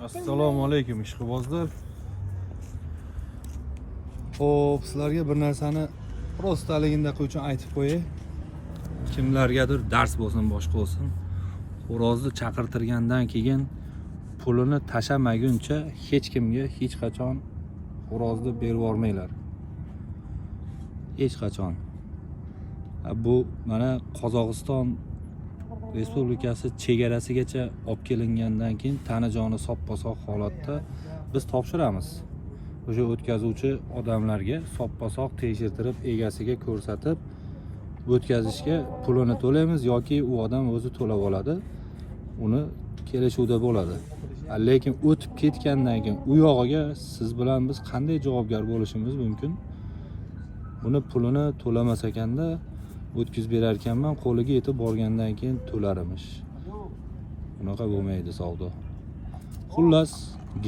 Assalomu alaykum ishqibozlar. Xo'p, sizlarga bir narsani prostaligida uchun aytib qo'yay. Kimlargadir dars bo'lsin, boshqa bo'lsin. Xo'rozni chaqirtirgandan keyin pulini tashamaguncha hech kimga hech qachon xo'rozni berib yormanglar. Hech qachon. Bu mana Qozog'iston Respublikasi chegarasigacha olib kelingandan keyin tani joni soppa-sog' holatda biz topshiramiz. O'sha o'tkazuvchi odamlarga soppa-sog' tekshirtirib egasiga ko'rsatib o'tkazishga pulini to'laymiz yoki u odam o'zi to'lab oladi. Uni kelishuvda bo'ladi. Lekin o'tib ketgandan keyin u yog'iga siz bilan biz qanday javobgar bo'lishimiz mumkin? Buni pulini to'lamas ekanda o'tkazib berar ekanman, qo'liga yetib borgandan keyin to'larimish. Bunaqa bo'lmaydi savdo. Xullas,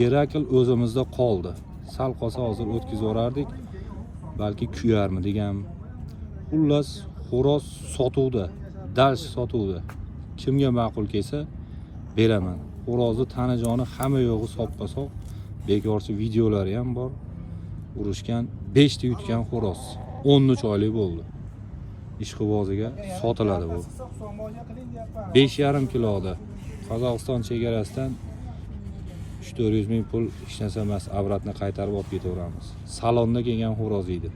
Gerakl o'zimizda qoldi. Sal qolsa hozir o'tkazib yorardik, balki kuyarmi degan. Xullas, xo'roz sotuvda, dalsh sotuvda. Kimga ma'qul kelsa beraman. Xo'rozni tani joni hamma yo'g'i soppa-sog', bekorchi videolari ham bor. Urushgan 5 ta yutgan xo'roz 13 oylik bo'ldi. Ishqiboziga sotiladi bu. 5,5 kiloda Qozog'iston chegarasidan 300-400 ming pul hech narsa emas, avratni qaytarib olib ketaveramiz. Salonda kelgan xo'roz edi.